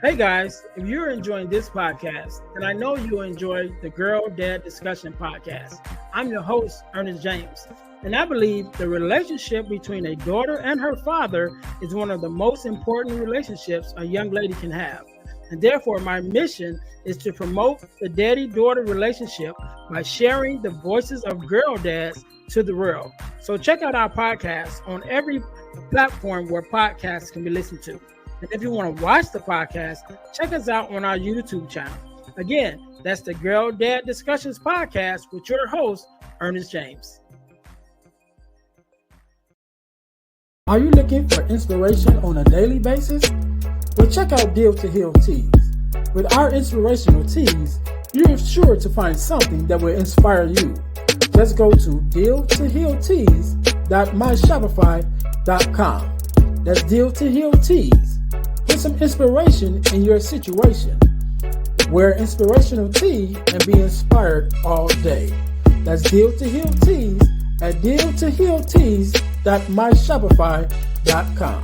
Hey guys, if you're enjoying this podcast, then I know you'll enjoy the Girl Dad Discussion podcast. I'm your host, Ernest James, and I believe the relationship between a daughter and her father is one of the most important relationships a young lady can have. And therefore, my mission is to promote the daddy daughter relationship by sharing the voices of girl dads to the world. So, check out our podcast on every platform where podcasts can be listened to. And if you want to watch the podcast, check us out on our YouTube channel. Again, that's the Girl Dad Discussions podcast with your host, Ernest James. Are you looking for inspiration on a daily basis? Well, check out Deal to Heal Tees. With our inspirational tees, you're sure to find something that will inspire you. Just go to dealtohealtees.myshopify.com. That's Deal to Heal Tees. Get some inspiration in your situation. Wear inspirational tee and be inspired all day. That's Deal to Heal Tees at dealtohealtees.myshopify.com.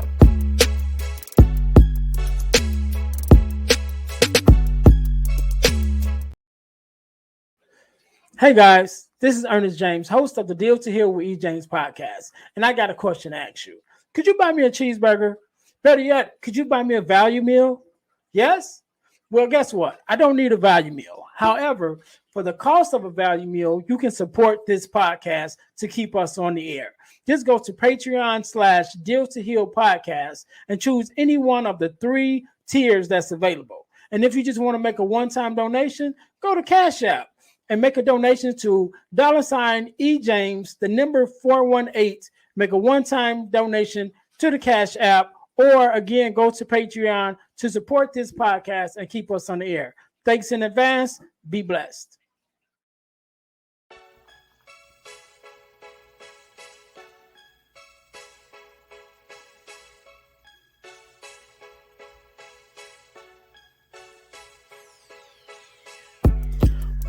Hey guys, this is Ernest James, host of the Deal to Heal with E. James podcast, and I got a question to ask you. Could you buy me a cheeseburger? Better yet, could you buy me a value meal? Yes? Well, guess what? I don't need a value meal. However, for the cost of a value meal, you can support this podcast to keep us on the air. Just go to Patreon/Deal to Heal podcast and choose any one of the 3 tiers that's available. And if you just want to make a one-time donation, go to Cash App and make a donation to $EJames, the number 418. Make a one-time donation to the Cash App, or again, go to Patreon to support this podcast and keep us on the air. Thanks in advance. Be blessed.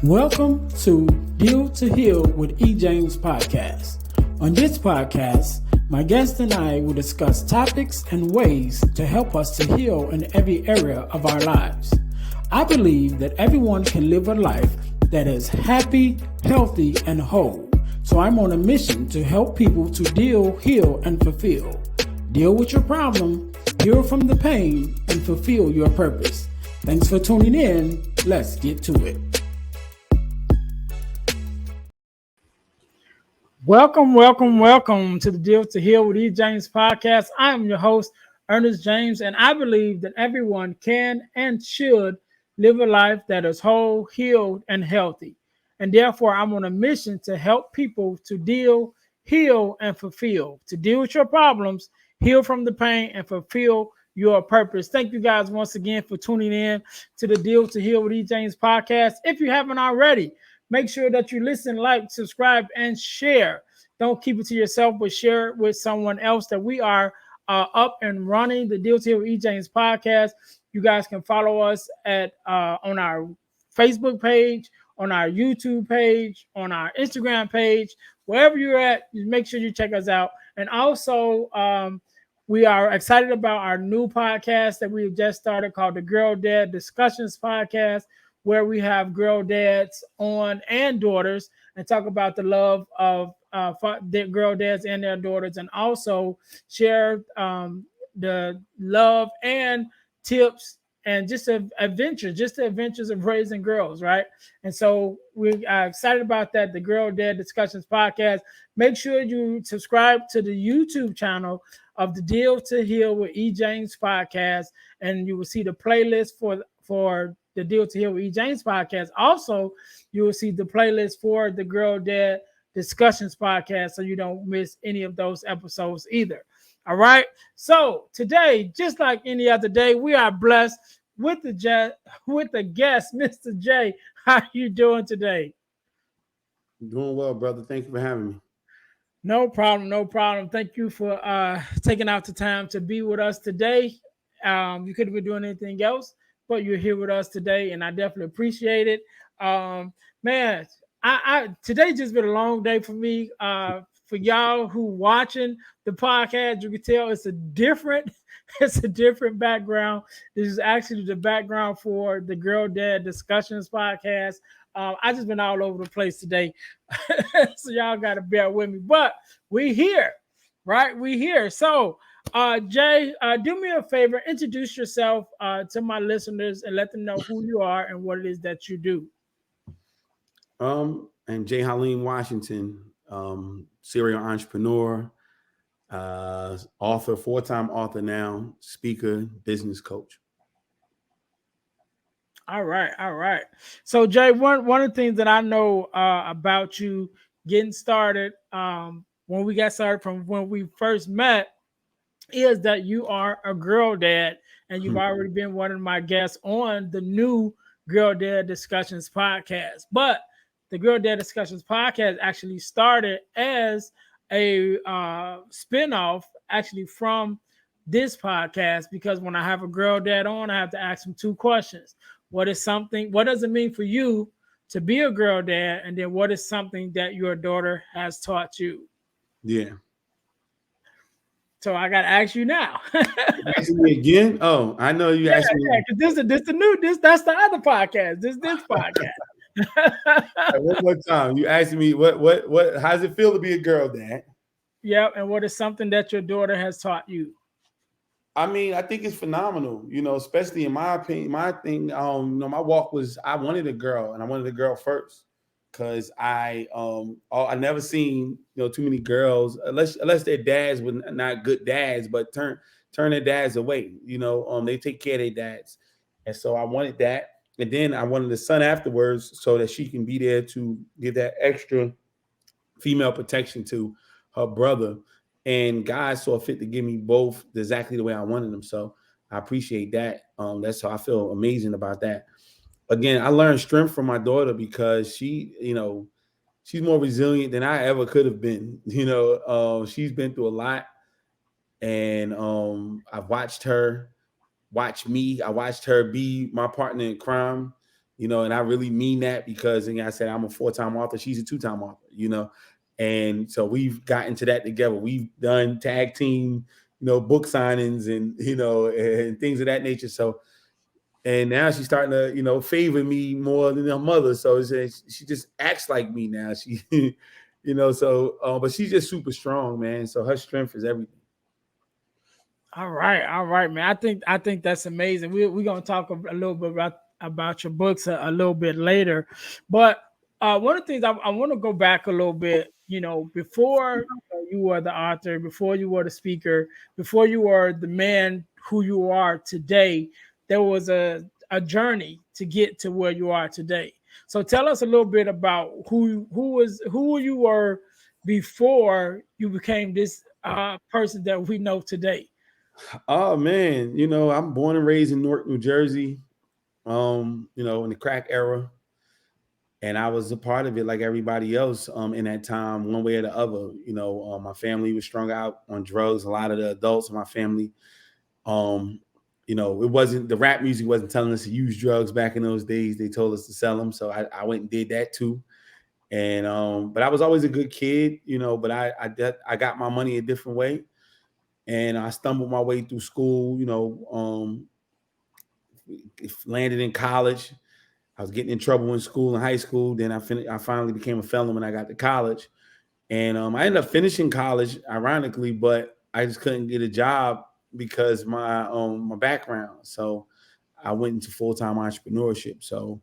Welcome to Deal to Heal with E. James podcast. On this podcast, my guest and I will discuss topics and ways to help us to heal in every area of our lives. I believe that everyone can live a life that is happy, healthy, and whole. So I'm on a mission to help people to deal, heal, and fulfill. Deal with your problem, heal from the pain, and fulfill your purpose. Thanks for tuning in. Let's get to it. Welcome to the Deal to Heal with E. James podcast. I am your host, Ernest James, and I believe that everyone can and should live a life that is whole, healed, and healthy. And therefore, I'm on a mission to help people to deal, heal, and fulfill, to deal with your problems, heal from the pain, and fulfill your purpose. Thank you guys once again for tuning in to the Deal to Heal with E. James podcast. If you haven't already, make sure that you listen, like, subscribe, and share. Don't keep it to yourself, but share it with someone else that we are up and running the Deal to Heal with E. James podcast. You guys can follow us at on our Facebook page, on our YouTube page, on our Instagram page, wherever you're at. Make sure you check us out. And also, we are excited about our new podcast that we've just started called the Girl Dad Discussions podcast, where we have girl dads on and daughters and talk about the love of their girl dads and their daughters, and also share the love and tips and just the adventures of raising girls, right? And so we are excited about that, the Girl Dad Discussions podcast. Make sure you subscribe to the YouTube channel of the Deal to Heal with E. James podcast, and you will see the playlist for the Deal to Heal with E. James podcast. Also, you will see the playlist for the Girl Dad Discussions podcast, so you don't miss any of those episodes either. All right. So today, just like any other day, we are blessed with the guest, Mr. J. How you doing today? Doing well, brother. Thank you for having me. No problem. Thank you for taking out the time to be with us today. You could have been doing anything else, but you're here with us today, and I definitely appreciate it. Man, I today just been a long day for me. For y'all who watching the podcast, you can tell it's a different it's a different background. This is actually the background for the Girl Dad Discussions podcast. I just been all over the place today, so y'all got to bear with me. But we here, right? We here. So, Jay, do me a favor, introduce yourself to my listeners and let them know who you are and what it is that you do. And J. Haleem Washington, serial entrepreneur, author, 4-time author now, speaker, business coach. All right, all right. So Jay, one of the things that I know about you getting started, when we got started from when we first met, is that you are a girl dad, and you've already been one of my guests on the new Girl Dad Discussions podcast. But the Girl Dad Discussions podcast actually started as a spinoff, actually from this podcast, because when I have a girl dad on, I have to ask him two questions. What does it mean for you to be a girl dad? And then what is something that your daughter has taught you? Yeah. So I got to ask you now. Asking me again? Oh, I know you asked me. Yeah, because that's the other podcast. This podcast. One more time. You asked me what how does it feel to be a girl dad? Yeah, and what is something that your daughter has taught you? I mean, I think it's phenomenal, especially in my opinion. My thing, my walk was I wanted a girl, and I wanted a girl first because I never seen too many girls unless their dads were not good dads, but turn their dads away. They take care of their dads, and so I wanted that, and then I wanted a son afterwards so that she can be there to give that extra female protection to her brother. And God saw fit to give me both exactly the way I wanted them. So I appreciate that. That's how I feel amazing about that. Again, I learned strength from my daughter because she's more resilient than I ever could have been. She's been through a lot, and I've watched her watch me. I watched her be my partner in crime, and I really mean that because, again, I said I'm a 4-time author. She's a 2-time author, and so we've gotten to that together. We've done tag team, book signings and things of that nature. So, and now she's starting to, favor me more than her mother. So she just acts like me now. She, but she's just super strong, man. So her strength is everything. All right, man. I think that's amazing. We're gonna talk a little bit about your books a little bit later, but one of the things I want to go back a little bit. Before you were the author, before you were the speaker, before you were the man who you are today, there was a journey to get to where you are today. So tell us a little bit about who you were before you became this person that we know today. Oh man, I'm born and raised in Newark, New Jersey. In the crack era, and I was a part of it like everybody else. In that time, one way or the other. My family was strung out on drugs. A lot of the adults in my family, it wasn't the rap music wasn't telling us to use drugs back in those days. They told us to sell them, so I went and did that too. And but I was always a good kid, But I got my money a different way. And I stumbled my way through school, landed in college. I was getting in trouble in school and high school. Then I finally became a felon when I got to college. And I ended up finishing college, ironically, but I just couldn't get a job because my background. So I went into full-time entrepreneurship. So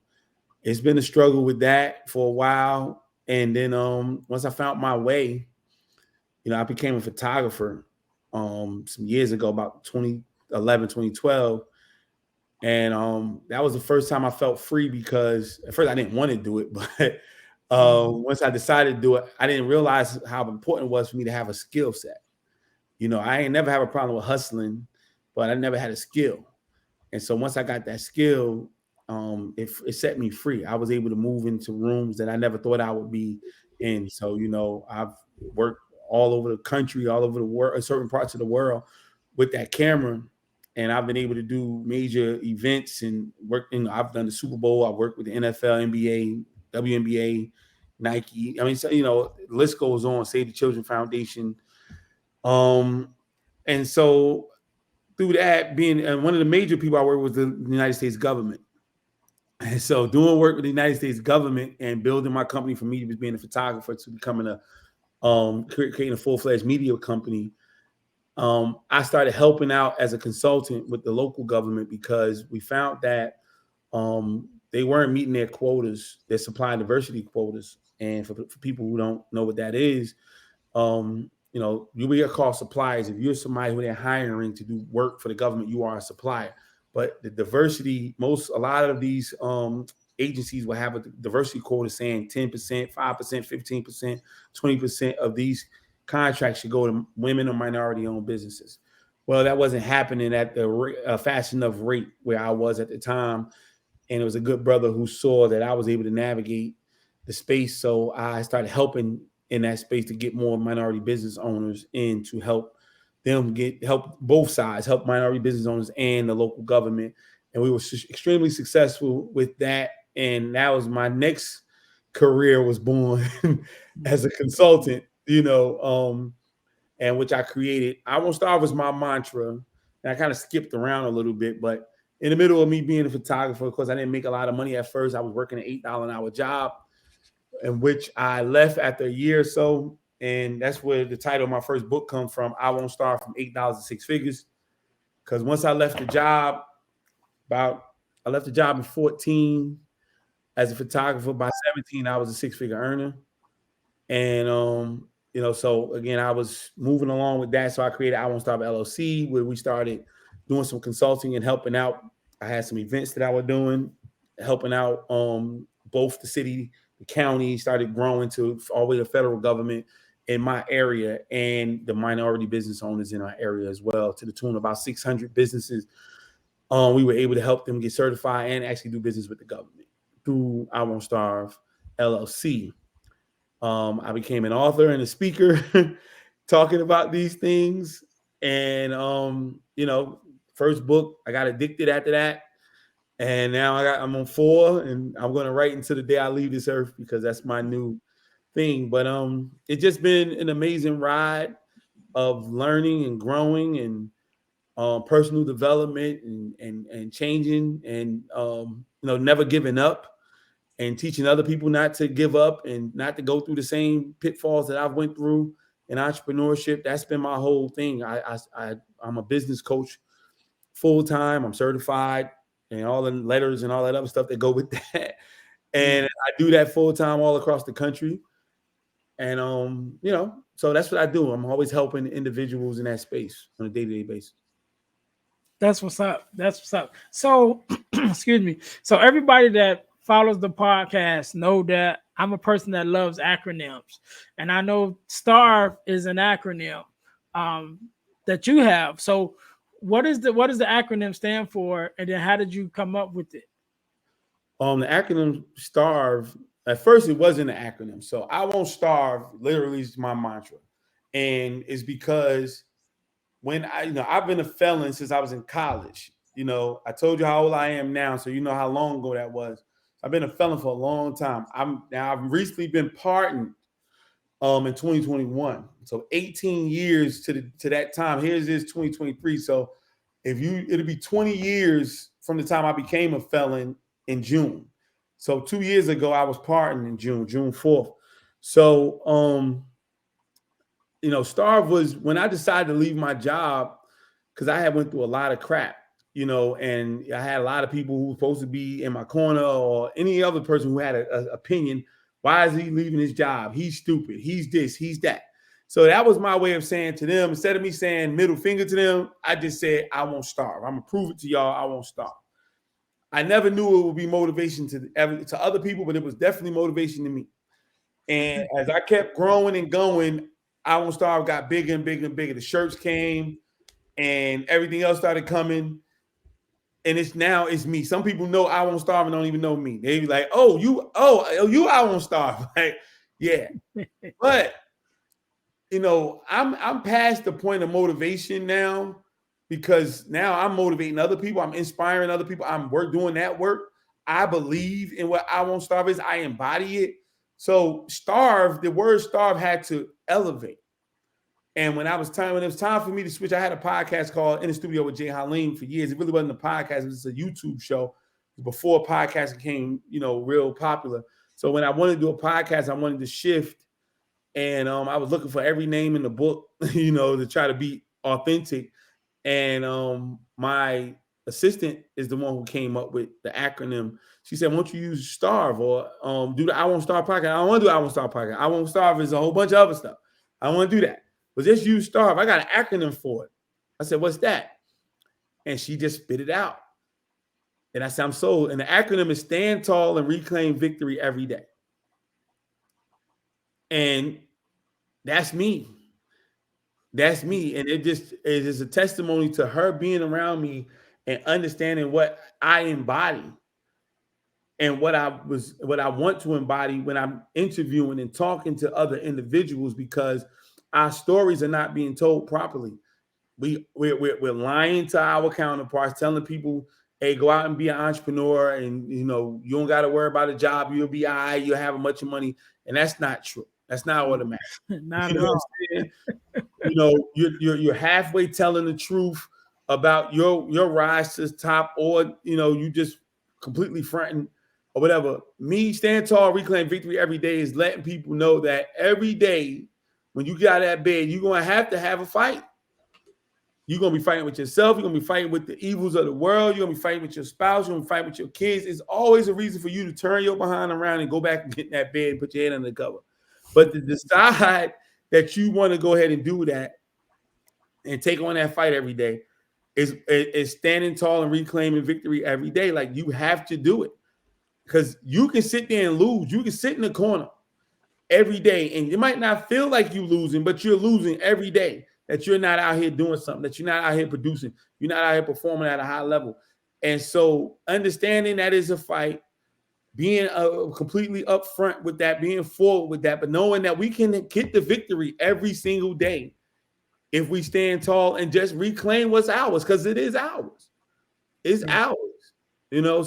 it's been a struggle with that for a while. And then once I found my way, I became a photographer some years ago, about 2011, 2012. And that was the first time I felt free because at first I didn't want to do it, but once I decided to do it, I didn't realize how important it was for me to have a skill set. I ain't never have a problem with hustling, but I never had a skill. And so once I got that skill, it set me free. I was able to move into rooms that I never thought I would be in. So, I've worked all over the country, all over the world, certain parts of the world with that camera. And I've been able to do major events and work. I've done the Super Bowl. I worked with the NFL, NBA, WNBA, Nike. I mean, so, the list goes on. Save the Children Foundation. And so through that, being one of the major people I work with was the United States government. And so doing work with the United States government and building my company from me being a photographer to becoming creating a full-fledged media company. I started helping out as a consultant with the local government because we found that they weren't meeting their quotas, their supply and diversity quotas. And for people who don't know what that is, you will get called suppliers. If you're somebody who they're hiring to do work for the government, you are a supplier. But the diversity, a lot of these agencies will have a diversity quota saying 10%, 5%, 15%, 20% of these contracts should go to women or minority-owned businesses. Well, that wasn't happening at the fast enough rate where I was at the time. And it was a good brother who saw that I was able to navigate the space. So I started helping in that space to get more minority business owners in to help them help both sides, help minority business owners and the local government. And we were extremely successful with that. And that was my next career was born as a consultant, and which I created. I Won't Starve was my mantra. And I kind of skipped around a little bit, but in the middle of me being a photographer, of course, I didn't make a lot of money at first. I was working an $8 an hour job, in which I left after a year or so. And that's where the title of my first book comes from. I Won't Starve from $8 to Six Figures. Because once I left the job, I left the job in 14 as a photographer. By 17, I was a six-figure earner. And, so again, I was moving along with that. So I created I Won't Starve LLC, where we started doing some consulting and helping out. I had some events that I was doing, helping out both the city, the county, started growing to all the way to the federal government in my area and the minority business owners in our area as well, to the tune of about 600 businesses. We were able to help them get certified and actually do business with the government through I Won't Starve LLC. I became an author and a speaker talking about these things. And, first book, I got addicted after that. And now I'm on 4, and I'm going to write until the day I leave this earth because that's my new thing. But it's just been an amazing ride of learning and growing and personal development and changing and, never giving up. And teaching other people not to give up and not to go through the same pitfalls that I've went through in entrepreneurship. That's been my whole thing. I'm a business coach full time. I'm certified, and all the letters and all that other stuff that go with that. And I do that full time all across the country. And so that's what I do. I'm always helping individuals in that space on a day-to-day basis. That's what's up. That's what's up. So, excuse me. So everybody that follows the podcast know that I'm a person that loves acronyms, and I know S.T.A.R.V.E is an acronym that you have. So, what does the acronym stand for, and then how did you come up with it? The acronym S.T.A.R.V.E. At first, it wasn't an acronym. So I Won't Starve literally is my mantra, and it's because when I've been a felon since I was in college. I told you how old I am now, so you know how long ago that was. I've been a felon for a long time. I've recently been pardoned in 2021. So 18 years to that time. Here's this 2023. So it'll be 20 years from the time I became a felon in June. So 2 years ago, I was pardoned in June 4th. So S.T.A.R.V.E was when I decided to leave my job because I had went through a lot of crap, and I had a lot of people who were supposed to be in my corner or any other person who had an opinion. Why is he leaving his job? He's stupid. He's this, he's that. So that was my way of saying to them, instead of me saying middle finger to them, I just said, I won't starve. I'm going to prove it to y'all. I won't starve. I never knew it would be motivation to other people, but it was definitely motivation to me. And as I kept growing and going, I Won't Starve got bigger and bigger and bigger. The shirts came and everything else started coming. And it's me. Some people know I Won't Starve and don't even know me. They be like, you I Won't Starve. Like, yeah. But I'm past the point of motivation now, because now I'm motivating other people. I'm inspiring other people. Doing that work. I believe in what I Won't Starve is. I embody it. So starve, the word starve had to elevate. And when it was time for me to switch, I had a podcast called In the Studio with Jay Haleem for years. It really wasn't a podcast, it was a YouTube show before podcasts became, real popular. So when I wanted to do a podcast, I wanted to shift. And I was looking for every name in the book, to try to be authentic. And my assistant is the one who came up with the acronym. She said, "Won't you use Starve or do the I Won't Starve podcast?" I don't want to do I Won't Starve podcast. I Won't Starve is a whole bunch of other stuff. I don't want to do that. But just use Starve. I got an acronym for it. I said, "What's that?" And she just spit it out. And I said, "I'm sold." And the acronym is Stand Tall and Reclaim Victory Every Day. And that's me. That's me. And it is a testimony to her being around me and understanding what I embody and what I want to embody when I'm interviewing and talking to other individuals, because our stories are not being told properly. We're lying to our counterparts, telling people, "Hey, go out and be an entrepreneur, and you don't got to worry about a job. You'll be all right. You'll have a bunch of money," and that's not true. That's not what it matters. Not You at know what all. I'm saying? You're halfway telling the truth about your rise to the top, or you just completely fronting or whatever. Me, Stand Tall, Reclaim Victory Every Day is letting people know that every day when you get out of that bed, you're gonna have a fight. You're gonna be fighting with yourself. You're gonna be fighting with the evils of the world. You're gonna be fighting with your spouse. You're gonna be fighting with your kids. It's always a reason for you to turn your behind around and go back and get in that bed and put your head under the cover. But to decide that you want to go ahead and do that and take on that fight every day is standing tall and reclaiming victory every day. Like, you have to do it, because you can sit there and lose. You can sit in the corner every day and you might not feel like you're losing, but you're losing every day. That you're not out here doing something, that you're not out here producing, you're not out here performing at a high level. And so understanding that is a fight, being completely upfront with that, being forward with that, but knowing that we can get the victory every single day if we stand tall and just reclaim what's ours, because it is ours. It's ours.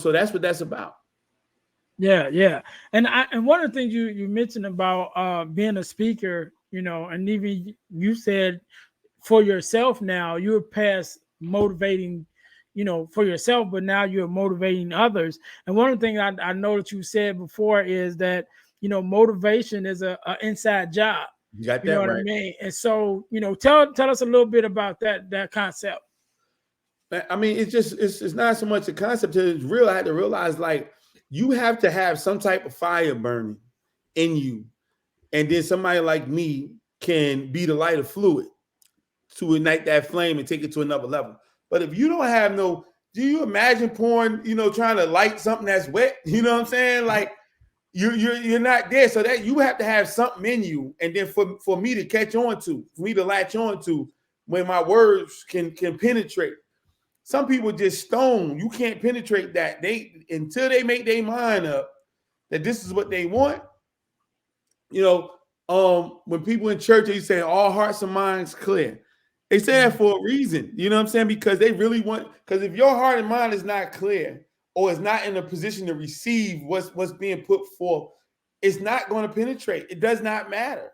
So that's what that's about. Yeah. And one of the things you mentioned about being a speaker, and even you said for yourself now, you're past motivating, for yourself, but now you're motivating others. And one of the things I know that you said before is that, motivation is a inside job. You got You know that what right. I mean? And so, tell us a little bit about that concept. I mean, it's not so much a concept, it's real. I had to realize, like, you have to have some type of fire burning in you. And then somebody like me can be the lighter fluid to ignite that flame and take it to another level. But if you don't have do you imagine pouring, trying to light something that's wet? You know what I'm saying? Like, you're not there. So that you have to have something in you. And then for me to catch on to, for me to latch on to, when my words can penetrate. Some people just stone. You can't penetrate that. Until they make their mind up that this is what they want. When people in church, they say all hearts and minds clear. They say that for a reason. You know what I'm saying? Because they really want. Because if your heart and mind is not clear, or is not in a position to receive what's being put forth, it's not going to penetrate. It does not matter.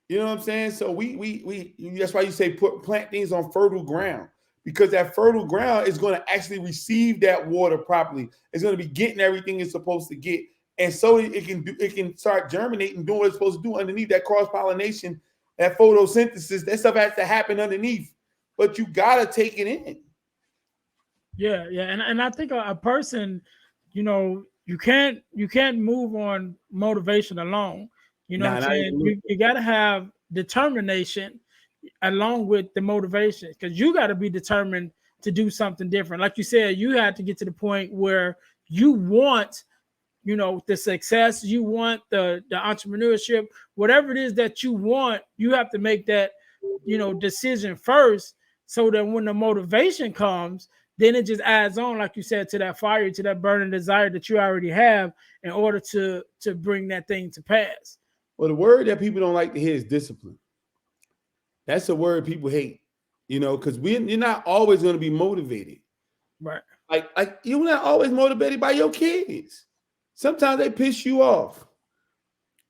You know what I'm saying? So we that's why you say plant things on fertile ground, because that fertile ground is going to actually receive that water properly. It's going to be getting everything it's supposed to get, and so it can start germinating, doing what it's supposed to do underneath. That cross pollination, that photosynthesis, that stuff has to happen underneath, but you gotta take it in. Yeah, and I think a person, you can't move on motivation alone. You know what I'm saying? You got to have determination along with the motivation, because you got to be determined to do something different. Like you said, you had to get to the point where you want, the success, you want the entrepreneurship, whatever it is that you want, you have to make that, decision first, so that when the motivation comes, then it just adds on, like you said, to that fire, to that burning desire that you already have, in order to bring that thing to pass. Well, the word that people don't like to hear is discipline. That's a word people hate, because you're not always going to be motivated. Right. Like you're not always motivated by your kids. Sometimes they piss you off.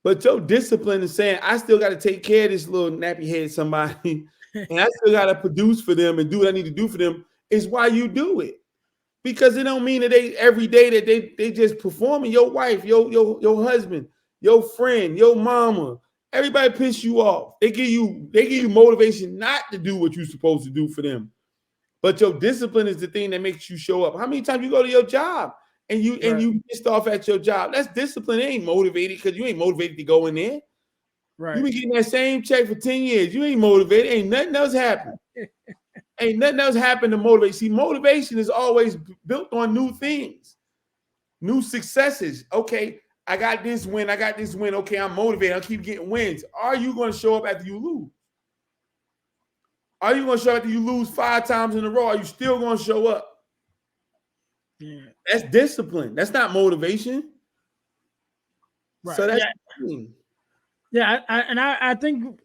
But your discipline is saying, I still got to take care of this little nappy head somebody, and I still got to produce for them and do what I need to do for them, is why you do it. Because it don't mean that they every day that they just performing. Your wife, your husband, your friend, your mama, everybody piss you off. They give you motivation not to do what you're supposed to do for them. But your discipline is the thing that makes you show up. How many times you go to your job and Right. you pissed off at your job? That's discipline. It ain't motivated because you ain't motivated to go in there. You Right. been getting that same check for 10 years. You ain't motivated. Ain't nothing else happened. Ain't nothing else happened to motivate. See, motivation is always built on new things, new successes. Okay, I got this win. I got this win. Okay, I'm motivated. I'll keep getting wins. Are you going to show up after you lose? Are you going to show up after you lose 5 times in a row? Are you still going to show up? Yeah. That's discipline. That's not motivation. Right. So that's Yeah. Yeah. I think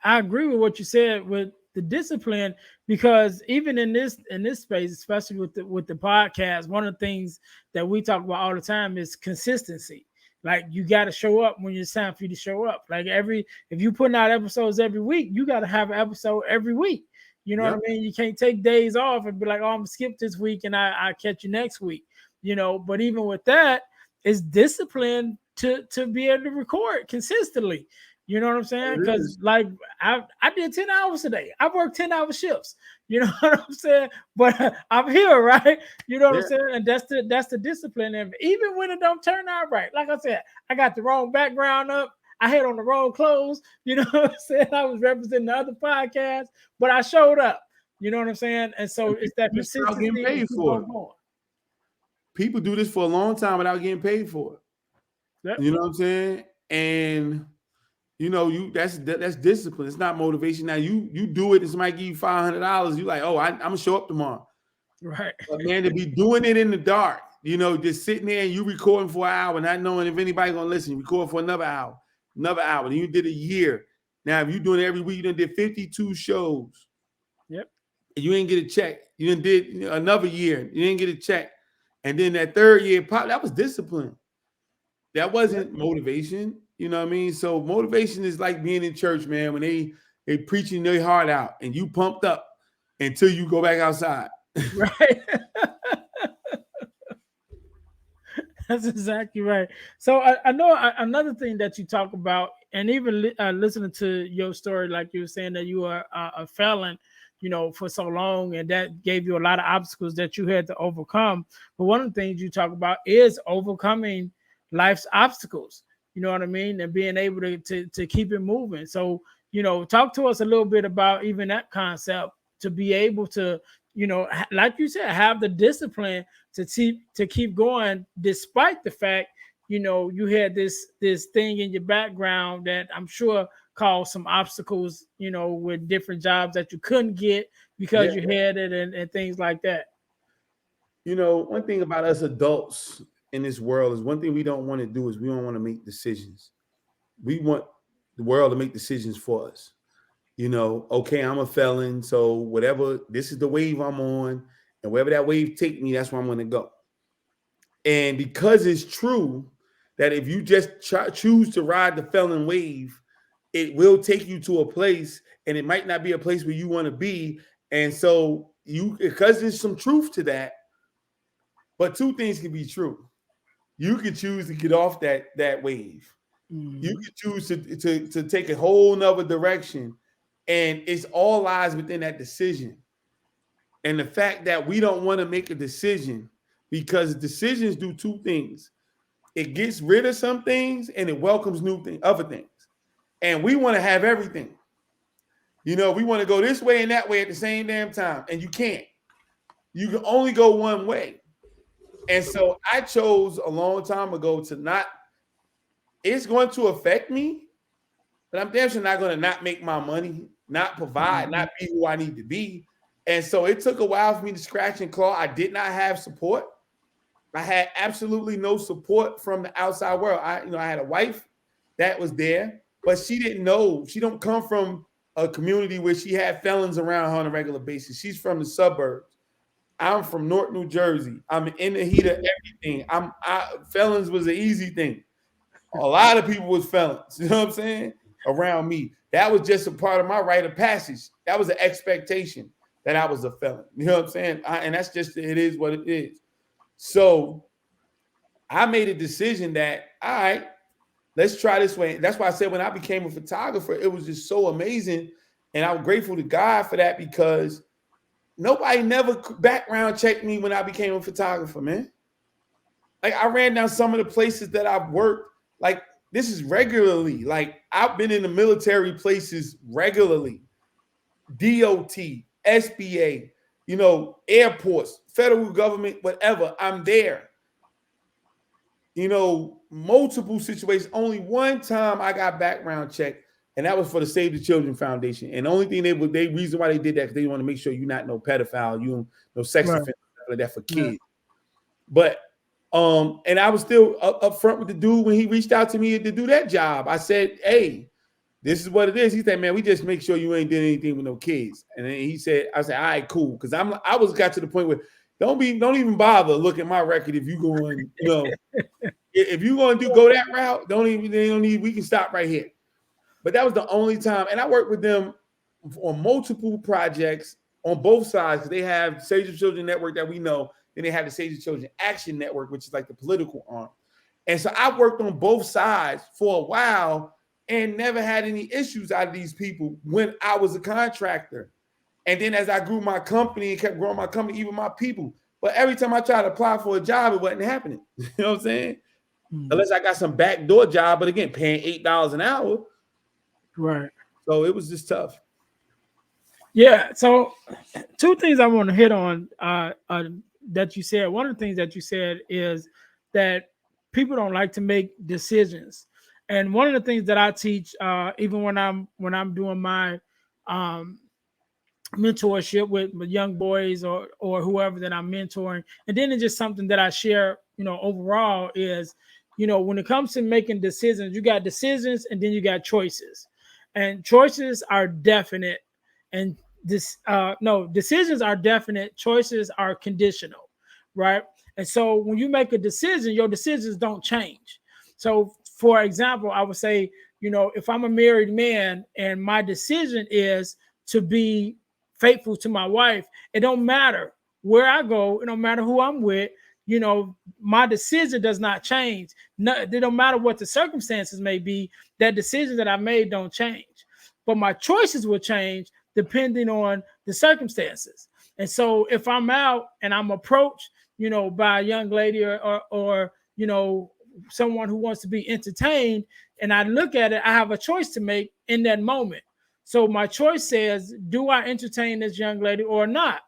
I agree with what you said with the discipline, because even in this space, especially with the podcast, one of the things that we talk about all the time is consistency. Like, you got to show up when it's time for you to show up. Like, if you putting out episodes every week, you got to have an episode every week. You know what yep. I mean? You can't take days off and be like, "Oh, I'm gonna skip this week and I catch you next week." But even with that, it's discipline to be able to record consistently. You know what I'm saying? It Because, is. like, I did 10 hours today. I worked 10-hour shifts. You know what I'm saying? But I'm here, right? You know what I'm Yeah. saying? And that's the discipline. And even when it don't turn out right, like I said, I got the wrong background up. I had on the wrong clothes. You know what I'm saying? I was representing the other podcast, but I showed up. You know what I'm saying? And so And it's people that do this without getting consistency to paid keep for it. on going. People do this for a long time without getting paid for it. Yep. You know what I'm saying? And that's discipline. It's not motivation. Now you do it and somebody give you $500. You like, oh, I'm gonna show up tomorrow. Right. But man, to be doing it in the dark, just sitting there and you recording for an hour, not knowing if anybody's gonna listen. You record for another hour. Then you did a year. Now, if you doing it every week, you done did 52 shows. Yep. And you ain't get a check. You done did another year. You didn't get a check. And then that third year pop, that was discipline. That wasn't motivation. You know what I mean? So motivation is like being in church, man, when they preaching their heart out and you pumped up until you go back outside. Right. That's exactly right. So I know another thing that you talk about, and even listening to your story, like you were saying that you were a felon, for so long, and that gave you a lot of obstacles that you had to overcome. But one of the things you talk about is overcoming life's obstacles. You know what I mean, and being able to keep it moving. So talk to us a little bit about even that concept, to be able to like you said, have the discipline to keep going despite the fact you had this thing in your background that I'm sure caused some obstacles, with different jobs that you couldn't get Yeah. because you had it, and things like that. One thing about us adults in this world is one thing we don't want to do is we don't want to make decisions. We want the world to make decisions for us. Okay, I'm a felon, so whatever, this is the wave I'm on, and wherever that wave take me, that's where I'm going to go. And because it's true that if you just choose to ride the felon wave, it will take you to a place, and it might not be a place where you want to be. And so because there's some truth to that, but two things can be true. You can choose to get off that wave. You Mhm. can choose to take a whole nother direction. And it's all lies within that decision. And the fact that we don't want to make a decision, because decisions do two things. It gets rid of some things and it welcomes other things. And we want to have everything. We want to go this way and that way at the same damn time. And you can't. You can only go one way. And so I chose a long time ago to not, it's going to affect me, but I'm damn sure not going to not make my money, not provide, Mhm. not be who I need to be. And so it took a while for me to scratch and claw. I did not have support. I had absolutely no support from the outside world. I had a wife that was there, but she didn't know. She don't come from a community where she had felons around her on a regular basis. She's from the suburbs. I'm from North New Jersey. I'm in the heat of everything. Felons was an easy thing. A lot of people was felons. You know what I'm saying? Around me. That was just a part of my rite of passage. That was an expectation that I was a felon. You know what I'm saying? And that's just, it is what it is. So I made a decision that, all right, let's try this way. That's why I said when I became a photographer, it was just so amazing. And I'm grateful to God for that, because nobody never background checked me when I became a photographer, man. Like, I ran down some of the places that I've worked. Like, this is regularly. Like, I've been in the military places regularly. DOT, SBA, airports, federal government, whatever. I'm there. Multiple situations. Only one time I got background checked, and that was for the Save the Children Foundation. And the only thing they reason why they did that, because they want to make sure you're not no pedophile, you no sex offender like that for kids. Yeah. But and I was still up front with the dude when he reached out to me to do that job. I said, hey, this is what it is. He said, man, we just make sure you ain't did anything with no kids. And then I said, all right, cool. Because I got to the point where don't even bother look at my record if you going, if you're going to go that route, we can stop right here. But that was the only time. And I worked with them on multiple projects on both sides, because they have Save the Children Network that we know. Then they have the Save the Children Action Network, which is like the political arm. And so I worked on both sides for a while and never had any issues out of these people when I was a contractor. And then as I grew my company and kept growing my company, even my people. But every time I tried to apply for a job, it wasn't happening. You know what I'm saying? Mm-hmm. Unless I got some backdoor job, but again, paying $8 an hour. Right. So it was just tough. Yeah. So two things I want to hit on that you said. One of the things that you said is that people don't like to make decisions. And one of the things that I teach, even when I'm doing my mentorship with young boys or whoever that I'm mentoring, and then it's just something that I share, overall is, when it comes to making decisions, you got decisions and then you got choices, and choices are definite, and decisions are definite, choices are conditional, right? And so when you make a decision, your decisions don't change. So for example, I would say, if I'm a married man and my decision is to be faithful to my wife, it don't matter where I go, it don't matter who I'm with, my decision does not change. No, it don't matter what the circumstances may be, that decision that I made don't change. But my choices will change depending on the circumstances. And so if I'm out and I'm approached, by a young lady or someone who wants to be entertained, and I look at it, I have a choice to make in that moment. So my choice says, do I entertain this young lady or not?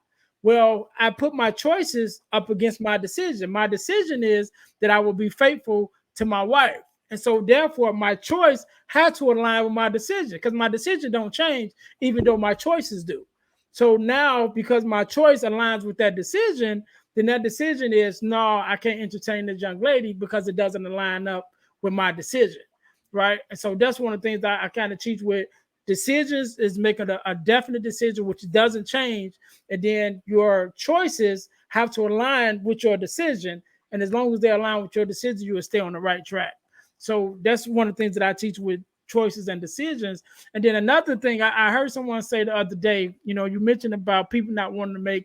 Well, I put my choices up against my decision. My decision is that I will be faithful to my wife. And so therefore my choice had to align with my decision, because my decision don't change even though my choices do. So now, because my choice aligns with that decision, then that decision is, no, I can't entertain this young lady because it doesn't align up with my decision, right? And so that's one of the things that I kind of teach with decisions, is making a definite decision which doesn't change, and then your choices have to align with your decision, and as long as they align with your decision, you will stay on the right track. So that's one of the things that I teach with choices and decisions. And then another thing, I heard someone say the other day, you mentioned about people not wanting to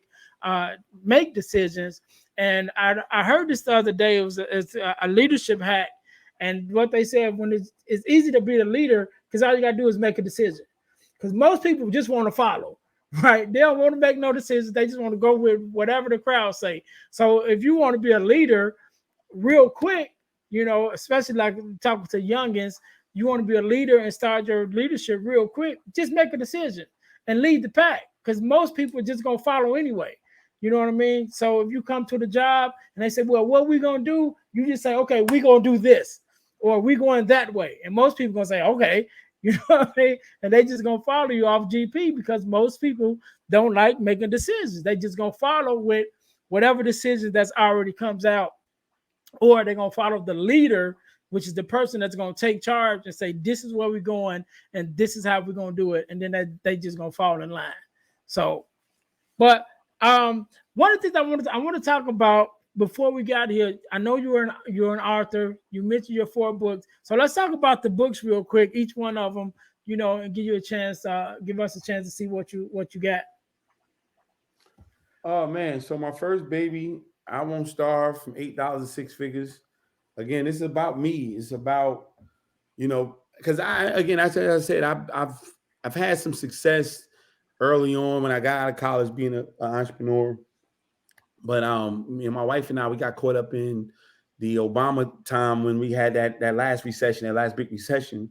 make decisions, and I heard this the other day. It's a leadership hack, and what they said, when it's easy to be a leader because all you gotta do is make a decision. Because most people just want to follow, right? They don't want to make no decisions. They just want to go with whatever the crowd say. So if you want to be a leader real quick, especially like talking to youngins, you want to be a leader and start your leadership real quick, just make a decision and lead the pack, because most people are just going to follow anyway. You know what I mean? So if you come to the job and they say, well, what we going to do? You just say, okay, we going to do this, or we going that way. And most people going to say, okay, you know what I mean? And they just going to follow you off GP, because most people don't like making decisions. They just going to follow with whatever decision that's already comes out, or they're going to follow the leader, which is the person that's going to take charge and say, this is where we're going and this is how we're going to do it. And then they just going to fall in line. So, but one of the things I want to talk about before we got here, I know you're an author. You mentioned your 4 books, so let's talk about the books real quick. Each one of them, and give you a chance. Give us a chance to see what you got. Oh man, so my first baby, I won't starve from $8 to six figures. Again, it's about me. It's about, because I said, I've had some success early on when I got out of college being an entrepreneur. But me and my wife and I, we got caught up in the Obama time when we had that last recession, that last big recession.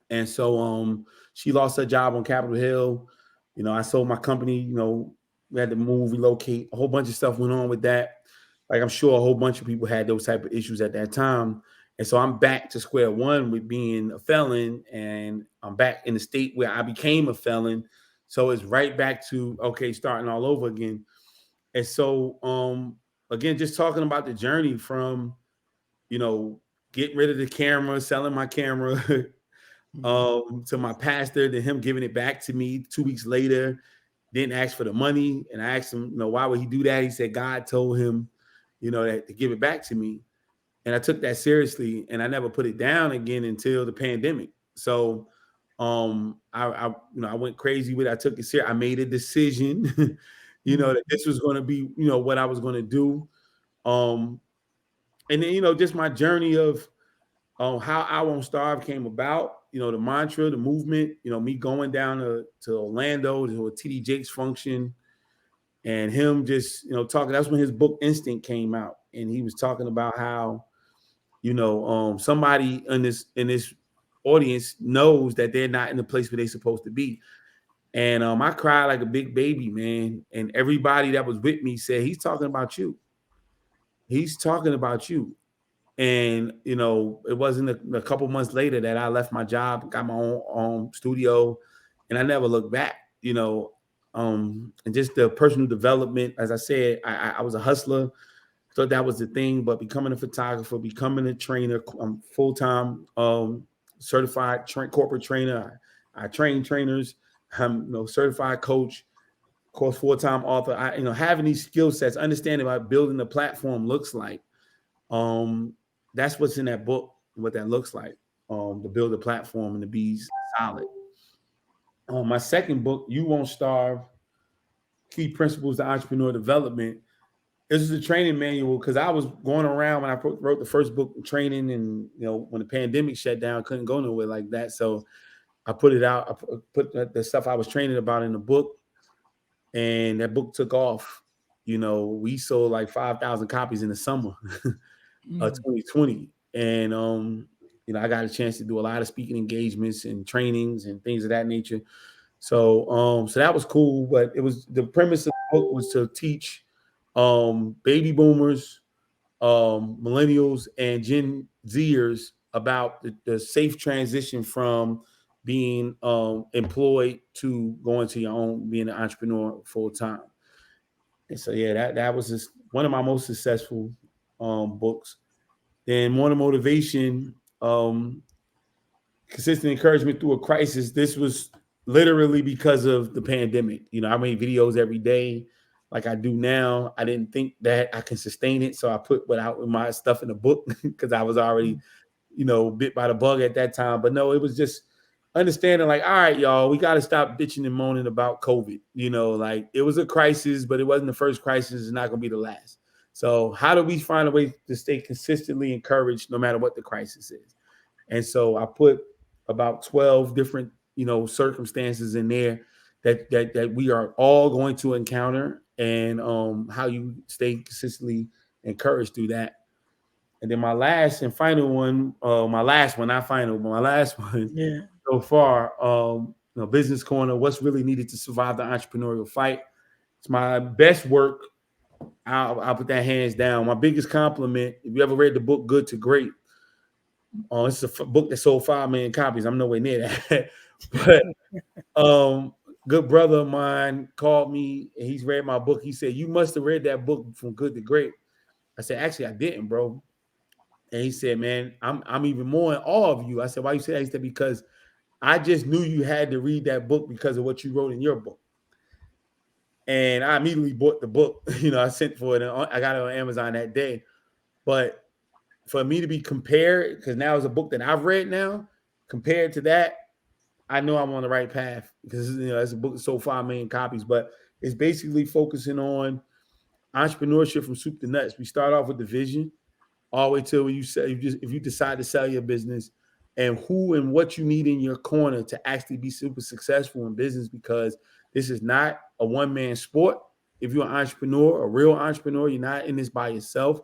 And so she lost her job on Capitol Hill. I sold my company, we had to move, relocate, a whole bunch of stuff went on with that. Like I'm sure a whole bunch of people had those type of issues at that time. And so I'm back to square one with being a felon, and I'm back in the state where I became a felon. So it's right back to okay, starting all over again. And so again, just talking about the journey from, you know, getting rid of the camera, selling my camera, to my pastor, to him giving it back to me 2 weeks later. Didn't ask for the money, and I asked him, why would he do that? He said God told him, that to give it back to me, and I took that seriously, and I never put it down again until the pandemic. So, I went crazy with it. I took it serious. I made a decision, that this was going to be, what I was going to do. Um, and then, just my journey of how I Won't Starve came about, the mantra, the movement, me going down to Orlando to a TD Jakes function, and him just, talking. That's when his book Instinct came out. And he was talking about how, somebody in this audience knows that they're not in the place where they're supposed to be. And I cried like a big baby, man. And everybody that was with me said, he's talking about you. He's talking about you. And it wasn't a couple months later that I left my job, got my own studio, and I never looked back. And just the personal development. As I said, I was a hustler, thought that was the thing. But becoming a photographer, becoming a trainer, I'm full time certified corporate trainer. I train trainers. I'm certified coach, of course, full-time author. Having these skill sets, understanding about building the platform looks like. Um, that's what's in that book, what that looks like, to build a platform and to be solid. My second book, You Won't Starve, Key Principles to Entrepreneur Development. This is a training manual because I was going around when I wrote the first book, training, and when the pandemic shut down, couldn't go nowhere like that. So I put it out. I put the stuff I was training about in the book, and that book took off. We sold like 5,000 copies in the summer of 2020. And I got a chance to do a lot of speaking engagements and trainings and things of that nature. So that was cool. But it was, the premise of the book was to teach baby boomers, millennials, and Gen Zers about the safe transition from being employed to going to your own, being an entrepreneur full time. And so yeah, that was just one of my most successful books. Then Morning Motivation, consistent encouragement through a crisis. This was literally because of the pandemic. I made videos every day like I do now. I didn't think that I can sustain it. So I put my stuff in the book because I was already, bit by the bug at that time. But no, it was just understanding like, all right, y'all, we got to stop bitching and moaning about COVID. Like it was a crisis, but it wasn't the first crisis. It's not going to be the last. So how do we find a way to stay consistently encouraged no matter what the crisis is? And so I put about 12 different, circumstances in there that we are all going to encounter, and how you stay consistently encouraged through that. And then my last and final one, my last one, not final, but my last one Yeah. so far, Business Corner, what's really needed to survive the entrepreneurial fight. It's my best work. I'll put that hands down. My biggest compliment, if you ever read the book Good to Great, it's a book that sold 5 million copies. I'm nowhere near that. But good brother of mine called me and he's read my book. He said, "You must have read that book from Good to Great." I said, "Actually, I didn't, bro." And he said, "Man, I'm even more in awe of you." I said, "Why you say that?" He said, "Because." I just knew you had to read that book because of what you wrote in your book. And I immediately bought the book. I sent for it. And I got it on Amazon that day. But for me to be compared, because now it's a book that I've read now, compared to that, I know I'm on the right path because it's a book that sold 5 million copies. But it's basically focusing on entrepreneurship from soup to nuts. We start off with the vision, all the way till when you say if you decide to sell your business, and who and what you need in your corner to actually be super successful in business, because this is not a one-man sport. If you're an entrepreneur, a real entrepreneur, you're not in this by yourself.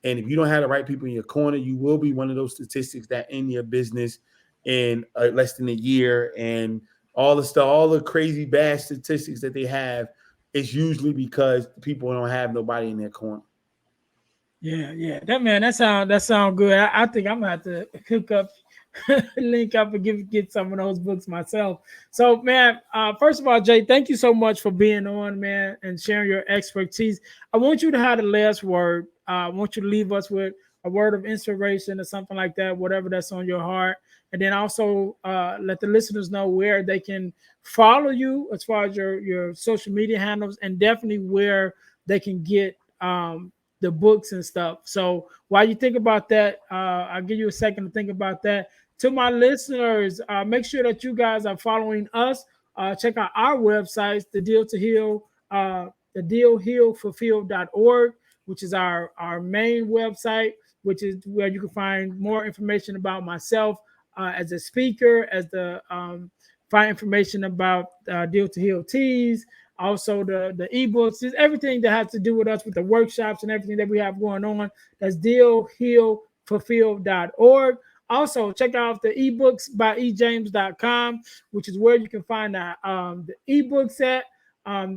And if you don't have the right people in your corner, you will be one of those statistics that end your business in less than a year. And all the stuff, all the crazy bad statistics that they have, it's usually because people don't have nobody in their corner. Yeah. That sound good. I think I'm gonna have to hook up, link up, and get some of those books myself. So, man, first of all, Jay, thank you so much for being on, man, and sharing your expertise. I want you to have the last word. I want you to leave us with a word of inspiration or something like that, whatever that's on your heart, and then also let the listeners know where they can follow you as far as your social media handles, and definitely where they can get the books and stuff. So while you think about that, I'll give you a second to think about that. To my listeners, make sure that you guys are following us. Check out our websites, the Deal to Heal, the dealhealfulfill.org, which is our main website, which is where you can find more information about myself as a speaker, as the find information about Deal to Heal teas, also the ebooks, just everything that has to do with us with the workshops and everything that we have going on. That's dealhealfulfill.org. Also, check out the ebooks by ejames.com, which is where you can find the ebooks at.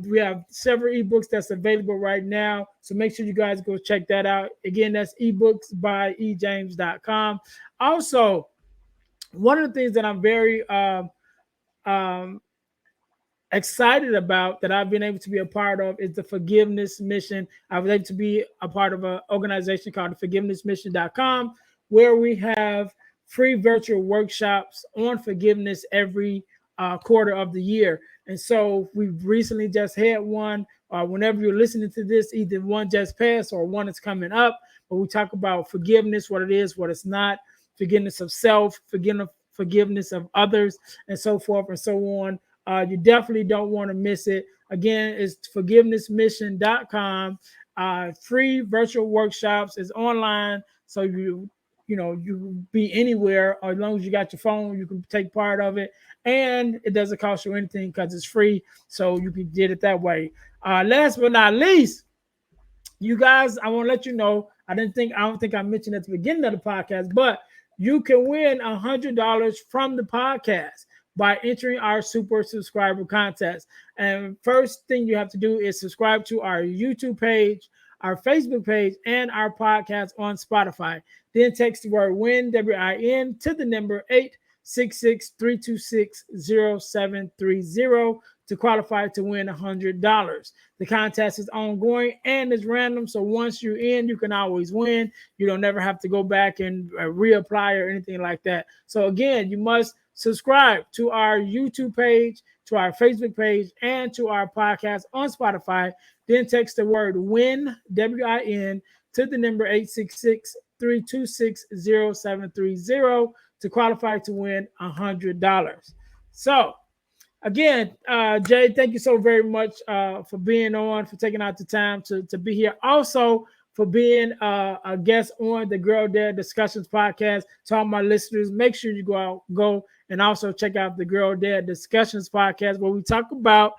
We have several ebooks that's available right now. So make sure you guys go check that out. Again, that's ebooks by ejames.com. Also, one of the things that I'm very um, excited about that I've been able to be a part of is the forgiveness mission. I was able to be a part of an organization called the forgivenessmission.com, where we have free virtual workshops on forgiveness every quarter of the year. And so we've recently just had one. Whenever you're listening to this, either one just passed or one is coming up. But we talk about forgiveness, what it is, what it's not, forgiveness of self, forgiveness of others, and so forth and so on. You definitely don't want to miss it. Again, it's forgivenessmission.com. Free virtual workshops is online, so you be anywhere, or as long as you got your phone, you can take part of it, and it doesn't cost you anything because it's free, so you can get it that way. Last but not least, you guys, I want to let you know. I don't think I mentioned at the beginning of the podcast, but you can win $100 from the podcast by entering our super subscriber contest. And first thing you have to do is subscribe to our YouTube page, our Facebook page, and our podcast on Spotify. Then text the word WIN, WIN, to the number 866-326-0730 to qualify to win $100. The contest is ongoing and it's random. So once you're in, you can always win. You don't never have to go back and reapply or anything like that. So again, you must subscribe to our YouTube page, to our Facebook page, and to our podcast on Spotify. Then text the word WIN, WIN, to the number 866-326-0730 to qualify to win $100. So again, Jay, thank you so very much for being on, for taking out the time to be here. Also, for being a guest on the Girl Dad Discussions podcast. To all my listeners, make sure you go and also check out the Girl Dad Discussions podcast, where we talk about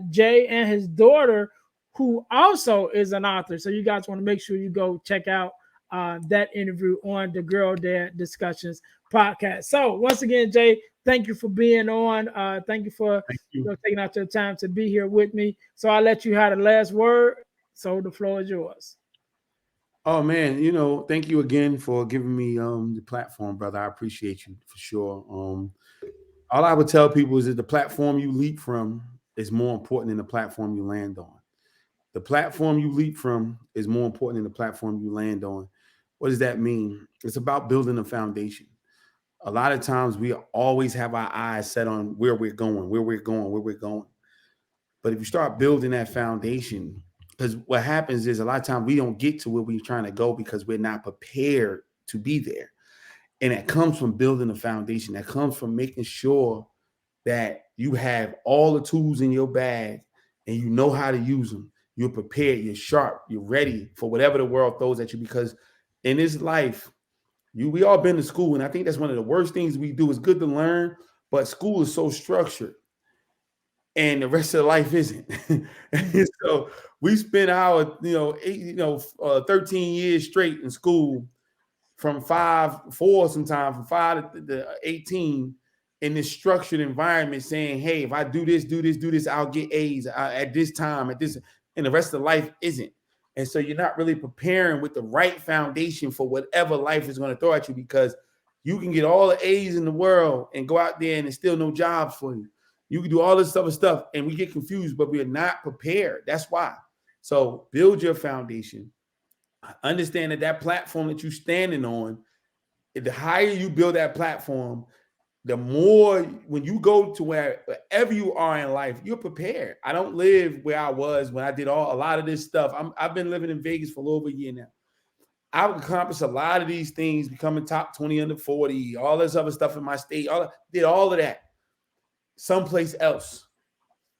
Jay and his daughter, who also is an author. So you guys want to make sure you go check out that interview on the Girl Dad Discussions podcast. So once again, Jay, thank you for being on. Thank you for Thank you. taking out your time to be here with me. So I'll let you have the last word. So the floor is yours. Oh man, thank you again for giving me the platform, brother. I appreciate you for sure. All I would tell people is that the platform you leap from is more important than the platform you land on. The platform you leap from is more important than the platform you land on. What does that mean? It's about building a foundation. A lot of times we always have our eyes set on where we're going, where we're going, where we're going. But if you start building that foundation, because what happens is a lot of times we don't get to where we're trying to go because we're not prepared to be there. And that comes from building a foundation. That comes from making sure that you have all the tools in your bag and you know how to use them. You're prepared, you're sharp, you're ready for whatever the world throws at you. Because in this life, we all been to school, and I think that's one of the worst things we do. It's good to learn, but school is so structured, and the rest of life isn't. So we spent our 13 years straight in school, from 5 to 18, in this structured environment, saying, hey, if I do this, I'll get A's at this time, at this, and the rest of life isn't. And so you're not really preparing with the right foundation for whatever life is going to throw at you, because you can get all the A's in the world and go out there and there's still no jobs for you. You can do all this other stuff, and we get confused, but we're not prepared. That's why. So build your foundation. Understand that platform that you're standing on, the higher you build that platform, the more, when you go to wherever you are in life, you're prepared. I don't live where I was when I did a lot of this stuff. I've been living in Vegas for a little over a year now. I've accomplished a lot of these things, becoming top 20 under 40, all this other stuff in my state. Did all of that someplace else.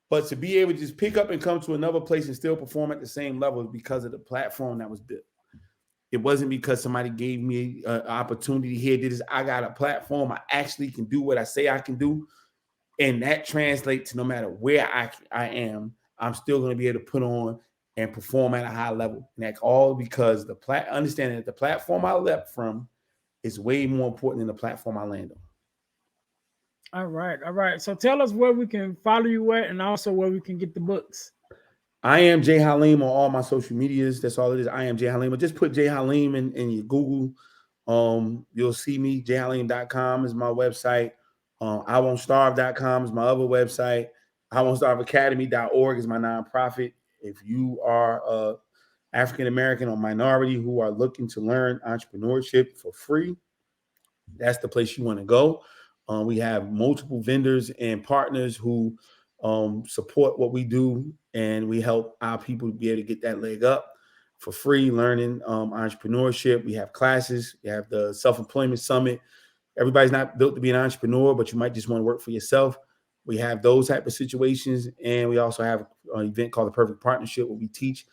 But to be able to just pick up and come to another place and still perform at the same level is because of the platform that was built. It wasn't because somebody gave me an opportunity here. I got a platform. I actually can do what I say I can do. And that translates to no matter where I am, I'm still going to be able to put on and perform at a high level. And that's all because understanding that the platform I left from is way more important than the platform I land on. All right. So tell us where we can follow you at, and also where we can get the books. I am Jay Haleem on all my social medias. That's all it is. I am Jay Haleem. But just put Jay Haleem in your Google. You'll see me. JayHaleem.com is my website. IWon'tStarve.com is my other website. IWon'tStarveAcademy.org is my nonprofit. If you are African American or minority who are looking to learn entrepreneurship for free, that's the place you want to go. We have multiple vendors and partners who support what we do, and we help our people to be able to get that leg up for free, learning entrepreneurship. We have classes. We have the Self-Employment Summit. Everybody's not built to be an entrepreneur, but you might just want to work for yourself. We have those type of situations, and we also have an event called the Perfect Partnership, where we teach.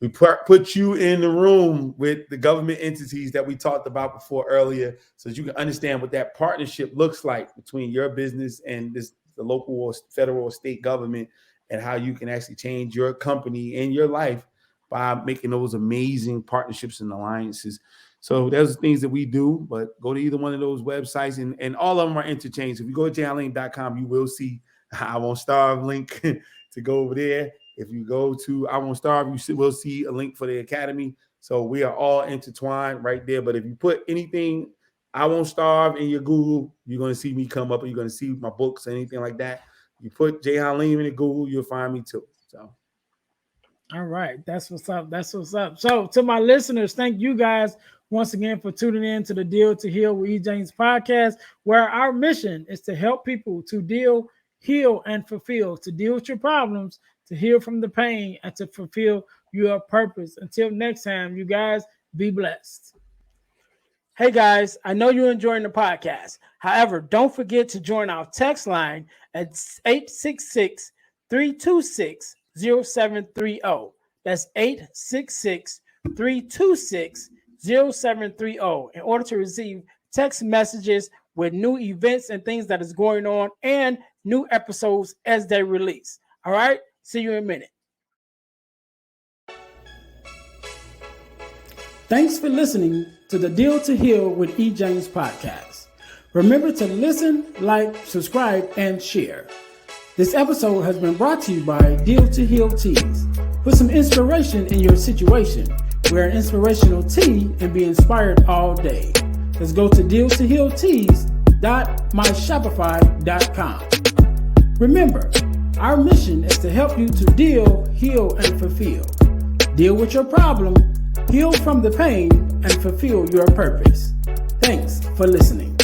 We put you in the room with the government entities that we talked about before earlier, so that you can understand what that partnership looks like between your business and the local or federal or state government, and how you can actually change your company and your life by making those amazing partnerships and alliances. So there's things that we do, but go to either one of those websites, and all of them are interchanged. If you go to jayhaleem.com, you will see I Won't Starve link to go over there. If you go to I Won't Starve, you will see a link for the academy. So we are all intertwined right there. But if you put anything I Won't Starve in your Google, you're going to see me come up, and you're going to see my books, anything like that. You put Jay Haleem in the Google, you'll find me too. So. All right. That's what's up. So to my listeners, thank you guys once again for tuning in to the Deal to Heal with E. James podcast, where our mission is to help people to deal, heal, and fulfill, to deal with your problems, to heal from the pain, and to fulfill your purpose. Until next time, you guys be blessed. Hey guys, I know you're enjoying the podcast. However, don't forget to join our text line at 866-326-0730. That's 866-326-0730 in order to receive text messages with new events and things that is going on and new episodes as they release. All right, see you in a minute. Thanks for listening to the Deal to Heal with E. James podcast. Remember to listen, like, subscribe, and share. This episode has been brought to you by Deal to Heal Teas. Put some inspiration in your situation. Wear an inspirational tea and be inspired all day. Let's go to dealtohealteas.myshopify.com. Remember, our mission is to help you to deal, heal, and fulfill. Deal with your problem, heal from the pain, and fulfill your purpose. Thanks for listening.